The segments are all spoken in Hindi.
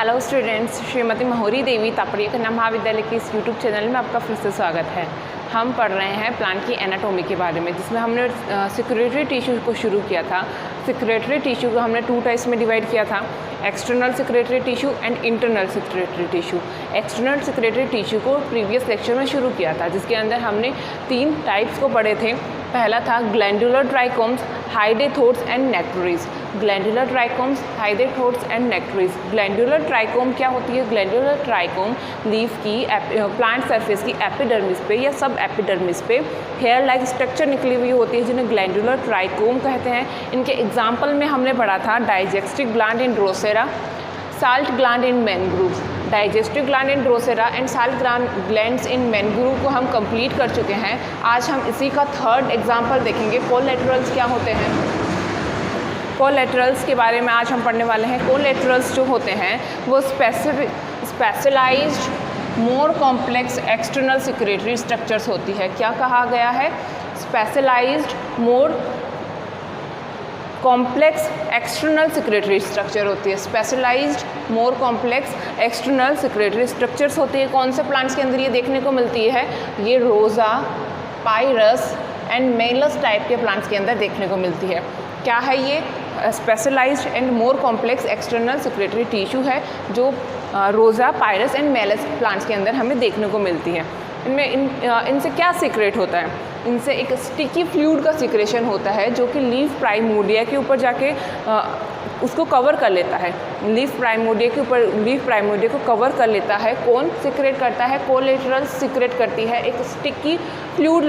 हेलो स्टूडेंट्स, श्रीमती महोरी देवी तापड़िया कन्या महाविद्यालय के इस यूट्यूब चैनल में आपका फिर से स्वागत है। हम पढ़ रहे हैं प्लांट की एनाटॉमी के बारे में, जिसमें हमने सिक्रेटरी टिश्यू को शुरू किया था। सिक्रेटरी टिश्यू को हमने 2 टाइप्स में डिवाइड किया था, external secretory tissue and internal secretory tissue. External secretory tissue को प्रीवियस लेक्चर में शुरू किया था, जिसके अंदर हमने 3 टाइप्स को पढ़े थे। पहला था glandular trichomes, hydathodes and nectaries. Glandular trichomes, hydathodes and nectaries. Glandular trichome क्या होती है? ग्लैंडुलर ट्राइकोम लीफ की प्लांट सरफेस की एपिडर्मिस पे या सब एपिडर्मिस पे हेयर लाइक स्ट्रक्चर निकली हुई होती है, जिन्हें ग्लैंडुलर ट्राइकोम कहते हैं। इनके एग्जाम्पल में हमने पढ़ा था digestive gland in Drosera, salt gland in mangrove. Digestive gland in Drosera and salt glands in mangrove को हम कंप्लीट कर चुके हैं। आज हम इसी का थर्ड एग्जाम्पल देखेंगे। कोलेटरल्स क्या होते हैं? कोलेटरल्स के बारे में आज हम पढ़ने वाले हैं। कोलेटरल्स जो होते हैं वो specialised more complex external secretory structures होती है। क्या कहा गया है? Specialised more complex external secretory structure होती है। Specialised more complex external secretory structures होती है। कौन से प्लांट्स के अंदर ये देखने को मिलती है? ये Rosa, Pyrus and Malus type के प्लांट्स के अंदर देखने को मिलती है। क्या है ये? Specialised and more complex external secretory tissue है, जो रोज़ा, पायरस एंड मेलस प्लांट्स के अंदर हमें देखने को मिलती है। इनसे क्या सीक्रेट होता है? इनसे एक स्टिकी फ्लूइड का सिक्रेशन होता है, जो कि लीफ प्राइमोर्डिया के ऊपर जाके उसको कवर कर लेता है। लीफ प्राइमोर्डिया को कवर कर लेता है। कौन सीक्रेट करता है? कोलेटरल सीक्रेट करती है। एक स्टिकी फ्लूइड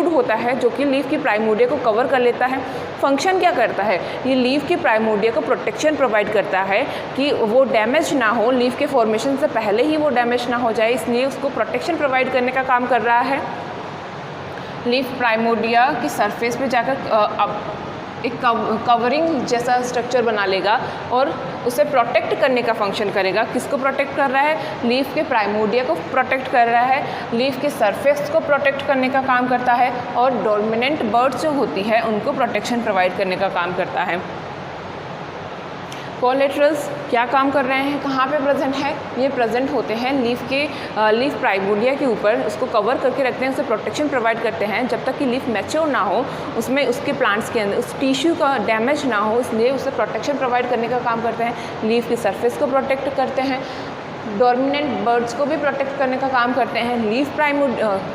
होता है, जो कि लीफ की प्राइमोर्डिया को कवर कर लेता है। फंक्शन क्या करता है? ये लीफ की प्राइमोर्डिया को प्रोटेक्शन प्रोवाइड करता है कि वो डैमेज ना हो, लीफ के फॉर्मेशन से पहले ही वो डैमेज ना हो जाए, इसलिए उसको प्रोटेक्शन प्रोवाइड करने का काम कर रहा है। लीफ प्राइमोर्डिया की सरफेस पे जाकर एक कवरिंग जैसा स्ट्रक्चर बना लेगा और उसे प्रोटेक्ट करने का फंक्शन करेगा। किसको प्रोटेक्ट कर रहा है? लीफ के प्राइमोर्डिया को प्रोटेक्ट कर रहा है, लीफ के सरफेस को प्रोटेक्ट करने का काम करता है, और डोमिनेंट बर्ड्स जो होती है उनको प्रोटेक्शन प्रोवाइड करने का काम करता है। कोलेटरल्स क्या काम कर रहे हैं? कहाँ पे प्रेजेंट है? ये प्रेजेंट होते हैं लीफ प्राइमोर्डिया के ऊपर, उसको कवर करके रखते हैं, उसे प्रोटेक्शन प्रोवाइड करते हैं जब तक कि लीफ मैच्योर ना हो, उसमें उसके प्लांट्स के अंदर उस टिश्यू का डैमेज ना हो, इसलिए उसे प्रोटेक्शन प्रोवाइड करने का काम करते हैं। लीफ की सरफेस को प्रोटेक्ट करते हैं, डोमिनेंट बर्ड्स को भी प्रोटेक्ट करने का काम करते हैं।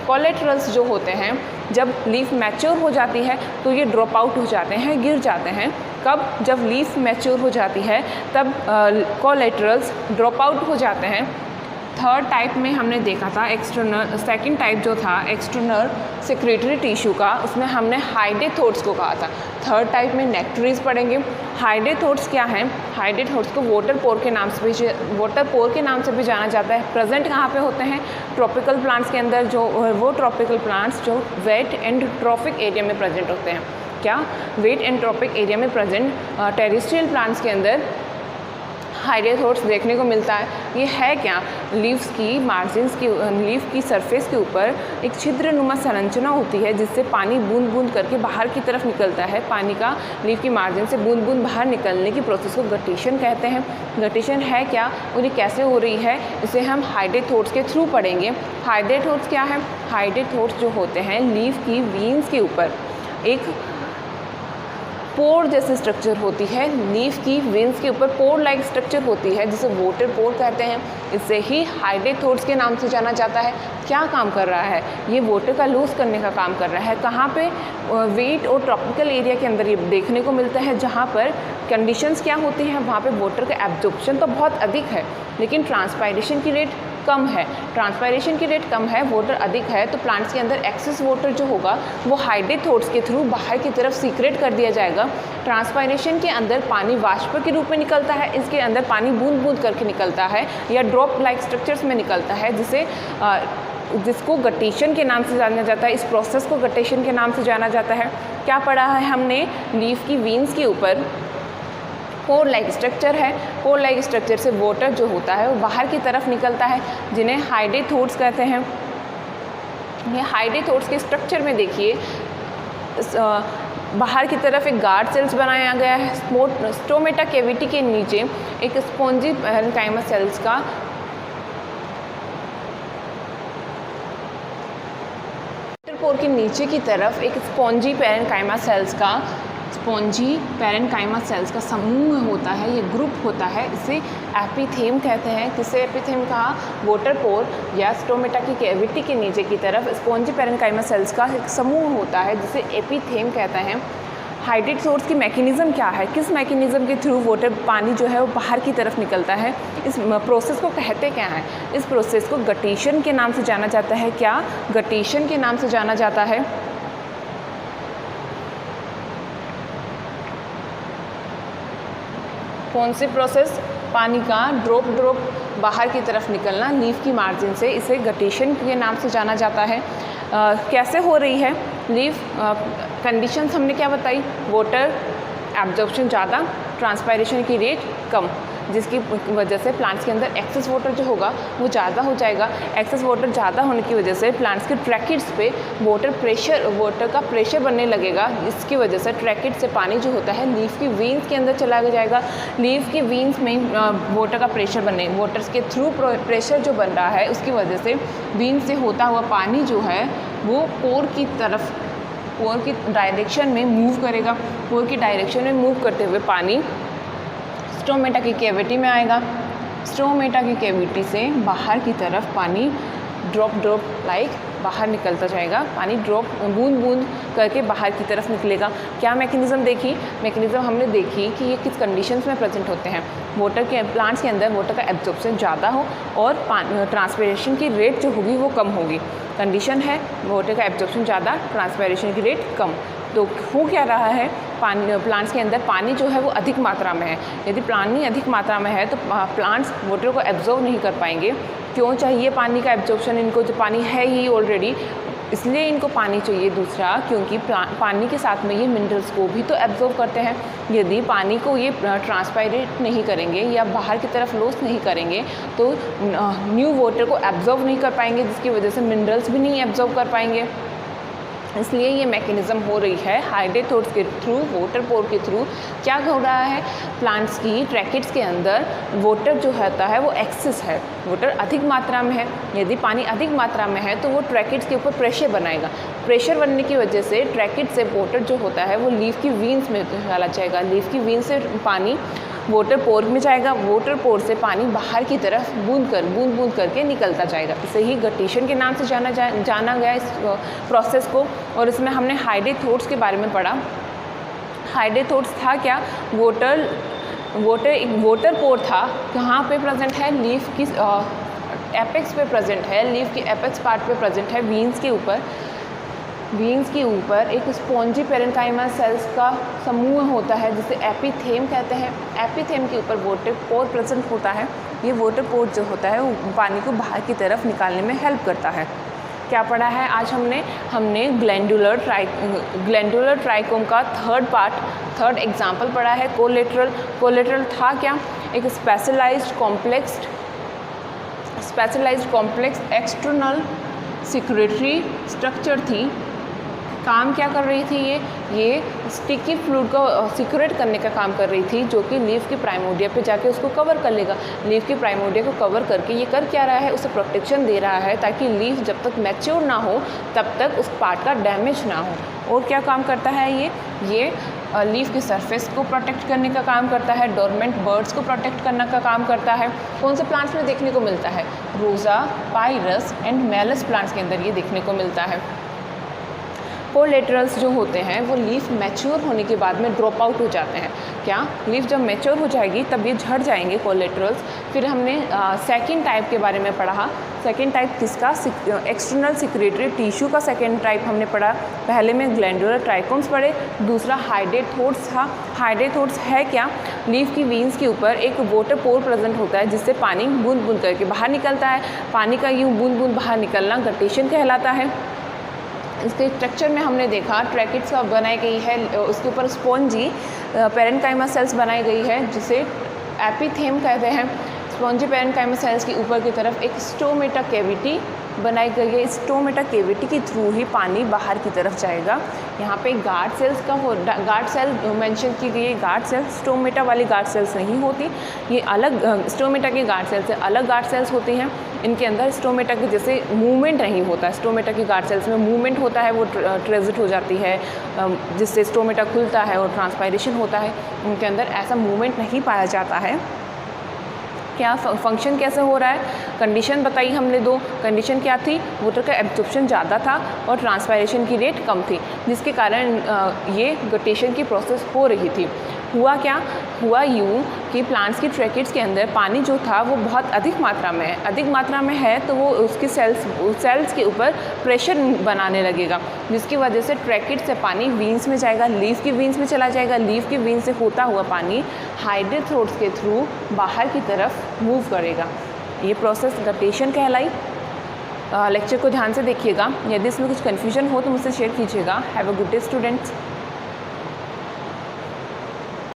कोलेटरल्स जो होते हैं, जब लीफ मैच्योर हो जाती है तो ये ड्रॉप आउट हो जाते हैं, गिर जाते हैं। कब? जब लीफ मैच्योर हो जाती है तब कोलेटरल्स ड्रॉप आउट हो जाते हैं। थर्ड टाइप में हमने देखा था सेकंड टाइप जो था एक्सटर्नल सिक्रेटरी टिश्यू का, उसमें हमने हाइडेथोड्स को कहा था। थर्ड टाइप में नेक्टरीज पढ़ेंगे। हाइडेथोड्स क्या हैं? हाइडेथोड्स को वाटर पोर के नाम से भी जाना जाता है। प्रेजेंट कहाँ पे होते हैं? ट्रॉपिकल प्लांट्स के अंदर, वो ट्रॉपिकल प्लांट्स जो वेट एंड ट्रॉपिक एरिया में प्रेजेंट होते हैं। क्या? वेट एंड ट्रॉपिक एरिया में प्रेजेंट टेरेस्ट्रियल प्लांट्स के अंदर हाइडेथोड्स देखने को मिलता है। ये है क्या? लीव्स की मार्जिन्स की, लीफ की सरफेस के ऊपर एक छिद्रनुमा संरचना होती है, जिससे पानी बूंद बूंद करके बाहर की तरफ निकलता है। पानी का लीफ की मार्जिन से बूंद बूंद बाहर निकलने की प्रोसेस को गटिशन कहते हैं। गटिशन है क्या और ये कैसे हो रही है, इसे हम हाइडेथोड्स के थ्रू पढ़ेंगे। हाइडेथोड्स क्या है? हाइडेथोड्स जो होते हैं लीफ की वीन्स के ऊपर एक पोर जैसी स्ट्रक्चर होती है। लीफ की वेन्स के ऊपर पोर लाइक स्ट्रक्चर होती है, जिसे वाटर पोर कहते हैं। इसे ही हाइडेथोड्स के नाम से जाना जाता है। क्या काम कर रहा है? ये वाटर का लूज करने का काम कर रहा है। कहाँ पे? वेट और ट्रॉपिकल एरिया के अंदर ये देखने को मिलता है, जहाँ पर कंडीशंस क्या होती हैं, वहाँ पे वाटर का एब्जॉर्प्शन तो बहुत अधिक है, लेकिन ट्रांसपायरेशन की रेट कम है। ट्रांसपायरेशन की रेट कम है, वाटर अधिक है, तो प्लांट्स के अंदर एक्सेस वाटर जो होगा वो हाइडेथोड्स के थ्रू बाहर की तरफ सीक्रेट कर दिया जाएगा। ट्रांसपायरेशन के अंदर पानी वाष्प के रूप में निकलता है, इसके अंदर पानी बूंद बूंद करके निकलता है या ड्रॉप लाइक स्ट्रक्चर्स में निकलता है, जिसको गटिशन के नाम से जाना जाता है। इस प्रोसेस को गटिशन के नाम से जाना जाता है। क्या पढ़ा है हमने? लीफ की वीन्स के ऊपर पोर लाइक स्ट्रक्चर है। पोर लाइक स्ट्रक्चर से वाटर जो होता है वो बाहर की तरफ निकलता है, जिन्हें हाइडेथोड्स कहते हैं। ये हाइडेथोड्स के स्ट्रक्चर में देखिए, बाहर की तरफ एक गार्ड सेल्स बनाया गया है। स्टोमेटा कैविटी के नीचे एक स्पॉन्जी पैरेन्काइमा सेल्स का पोर के नीचे की तरफ एक स्पॉन्जी पैरेन्काइमा सेल्स का समूह होता है, ये ग्रुप होता है। इसे एपिथेम कहते हैं। किसे एपिथेम कहा? वॉटर पोर या स्टोमेटा की कैविटी के नीचे की तरफ स्पॉन्जी पैरेन्काइमा सेल्स का एक समूह होता है जिसे एपिथेम कहते हैं। हाइड्रेट सोर्स की मैकेनिज़्म क्या है? किस मैकेनिज़्म के थ्रू वाटर पानी जो है वो बाहर की तरफ निकलता है? इस प्रोसेस को कहते क्या हैं? इस प्रोसेस को गटेशन के नाम से जाना जाता है। क्या? गटेशन के नाम से जाना जाता है। कौन सी प्रोसेस? पानी का ड्रॉप बाहर की तरफ निकलना लीफ की मार्जिन से, इसे गटेशन के नाम से जाना जाता है। कैसे हो रही है लीफ? कंडीशंस हमने क्या बताई? वाटर एब्जॉर्प्शन ज़्यादा, ट्रांसपायरेशन की रेट कम, जिसकी वजह से प्लांट्स के अंदर एक्सेस वाटर जो होगा वो ज़्यादा हो जाएगा। एक्सेस वाटर ज़्यादा होने की वजह से प्लांट्स के ट्रैकिड्स पे वाटर का प्रेशर बनने लगेगा, जिसकी वजह से ट्रैकिड से पानी जो होता है लीफ की वेन्स के अंदर चला जाएगा। लीफ की वेन्स में वाटर का प्रेशर बनने, वाटर्स के थ्रू प्रेशर जो बन रहा है उसकी वजह से वेन्स से होता हुआ पानी जो है वो पोर की डायरेक्शन में मूव करेगा। पोर की डायरेक्शन में मूव करते हुए पानी स्टोमेटा की कैविटी में आएगा। स्टोमेटा की कैविटी से बाहर की तरफ पानी ड्रॉप लाइक बाहर निकलता जाएगा। पानी बूंद करके बाहर की तरफ निकलेगा। क्या मैकेनिज़्म देखी? मैकेनिज़्म हमने देखी कि ये किस कंडीशंस में प्रेजेंट होते हैं। प्लांट्स के अंदर वाटर का एब्जॉर्प्शन ज़्यादा हो और ट्रांसपिरेशन की रेट जो होगी वो कम होगी। कंडीशन है वाटर का एब्जॉर्प्शन ज़्यादा, ट्रांसपिरेशन की रेट कम। तो हो क्या रहा है? प्लांट्स के अंदर पानी जो है वो अधिक मात्रा में है। यदि पानी अधिक मात्रा में है तो प्लांट्स वाटर को एब्जॉर्ब नहीं कर पाएंगे। क्यों चाहिए पानी का एब्जॉर्प्शन इनको? जो पानी है ही ऑलरेडी, इसलिए इनको पानी चाहिए। दूसरा, क्योंकि पानी के साथ में ये मिनरल्स को भी तो एब्जॉर्ब करते हैं। यदि पानी को ये ट्रांसपायरेट नहीं करेंगे या बाहर की तरफ लॉस नहीं करेंगे तो न्यू वाटर को एब्जॉर्ब नहीं कर पाएंगे, जिसकी वजह से मिनरल्स भी नहीं एब्जॉर्ब कर पाएंगे। इसलिए ये मैकेनिज़्म हो रही है हाइड्रेट सोर्स के थ्रू, वाटर पोर के थ्रू। क्या हो रहा है? प्लांट्स की ट्रैकिड्स के अंदर वाटर जो होता है वो एक्सेस है, वाटर अधिक मात्रा में है। यदि पानी अधिक मात्रा में है तो वो ट्रैकिड्स के ऊपर प्रेशर बनाएगा। प्रेशर बनने की वजह से ट्रैकिड से वाटर जो होता है वो लीफ की वेन्स में चला जाएगा। लीफ की वेन्स से पानी वाटर पोर में जाएगा। वाटर पोर से पानी बाहर की तरफ बूंद करके निकलता जाएगा। इसे ही गटेशन के नाम से जाना गया इस प्रोसेस को। और इसमें हमने हाइड्रेट सोर्स के बारे में पढ़ा। हाइड्रेट सोर्स था क्या? वाटर पोर था। कहाँ पे प्रेजेंट है? लीफ की एपेक्स पे प्रेजेंट है। लीफ की एपेक्स पार्ट पे प्रेजेंट है, वीन्स के ऊपर एक स्पॉन्जी पैरेन्काइमा सेल्स का समूह होता है जिसे एपिथेम कहते हैं। एपिथेम के ऊपर वाटर पोर प्रेजेंट होता है। ये वाटर पोर जो होता है वो पानी को बाहर की तरफ निकालने में हेल्प करता है। क्या पढ़ा है आज हमने ग्लैंडुलर ट्राइकोम का थर्ड एग्जाम्पल पढ़ा है। कोलेटरल था क्या? एक specialised complex external secretory structure थी। काम क्या कर रही थी? ये स्टिकी फ्लूइड को सिक्रेट करने का काम कर रही थी, जो कि लीफ के प्राइमोर्डिया पे जाके उसको कवर कर लेगा। लीफ के प्राइमोर्डिया को कवर करके ये कर क्या रहा है? उसे प्रोटेक्शन दे रहा है ताकि लीफ जब तक मैच्योर ना हो तब तक उस पार्ट का डैमेज ना हो। और क्या काम करता है ये लीफ की सरफेस को प्रोटेक्ट करने का काम करता है। डोरमेंट बर्ड्स को प्रोटेक्ट करने का काम करता है। कौन से प्लांट्स में देखने को मिलता है? रोज़ा, पायरस एंड मेलस प्लांट्स के अंदर ये देखने को मिलता है। कोलेटरल्स जो होते हैं वो लीफ मैच्योर होने के बाद में ड्रॉप आउट हो जाते हैं। क्या? लीफ जब मैच्योर हो जाएगी तब ये झड़ जाएंगे कोलेटरल्स। फिर हमने सेकंड टाइप के बारे में पढ़ा। सेकंड टाइप किसका? एक्सटर्नल सिक्रेटरी टिश्यू का सेकंड टाइप हमने पढ़ा। पहले में ग्लैंडुलर ट्राइकोम्स पढ़े, दूसरा हाइड्रेट सोर्स था। हाइड्रेट सोर्स है क्या? लीफ की वेन्स के ऊपर एक वाटर पोर प्रेजेंट होता है जिससे पानी बूंद करके बाहर निकलता है। पानी का यूँ बूंद बाहर निकलना गटेशन कहलाता है। इसके स्ट्रक्चर में हमने देखा ट्रैकिड्स का बनाई गई है, उसके ऊपर स्पॉन्जी पैरेन्काइमा सेल्स बनाई गई है जिसे एपिथेम कहते हैं। स्पॉन्जी पैरेन्काइमा सेल्स के ऊपर की तरफ एक स्टोमेटा कैविटी बनाई गई है स्टोमेटा केविटी के थ्रू ही पानी बाहर की तरफ जाएगा। यहाँ पे गार्ड सेल्स का गार्ड सेल मेंशन की गई है। गार्ड सेल स्टोमेटा वाली गार्ड सेल्स नहीं होती, ये अलग स्टोमेटा की गार्ड सेल से अलग गार्ड सेल्स होती हैं। इनके अंदर स्टोमेटा के जैसे मूवमेंट नहीं होता। स्टोमेटा की गार्ड सेल्स में मूवमेंट होता है, वो ट्रेजिट हो जाती है, जिससे स्टोमेटा खुलता है और ट्रांसपायरेशन होता है। उनके अंदर ऐसा मूवमेंट नहीं पाया जाता है। क्या फंक्शन कैसे हो रहा है, कंडीशन बताई हमने दो। कंडीशन क्या थी, वाटर का एब्जॉर्प्शन ज़्यादा था और ट्रांसपायरेशन की रेट कम थी, जिसके कारण ये गटेशन की प्रोसेस हो रही थी। हुआ क्या, हुआ यूँ कि प्लांट्स की ट्रैकिड्स के अंदर पानी जो था वो बहुत अधिक मात्रा में है। अधिक मात्रा में है तो वो उसके सेल्स के ऊपर प्रेशर बनाने लगेगा, जिसकी वजह से ट्रैकिड से पानी वीन्स में जाएगा, लीफ की वीन्स में चला जाएगा। लीफ की वीन्स से होता हुआ पानी हाइड्रोथ्रोड्स के थ्रू बाहर की तरफ मूव करेगा। ये प्रोसेस गटेशन कहलाई। लेक्चर को ध्यान से देखिएगा, यदि इसमें कुछ कन्फ्यूजन हो तो मुझसे शेयर कीजिएगा। Have a good day students.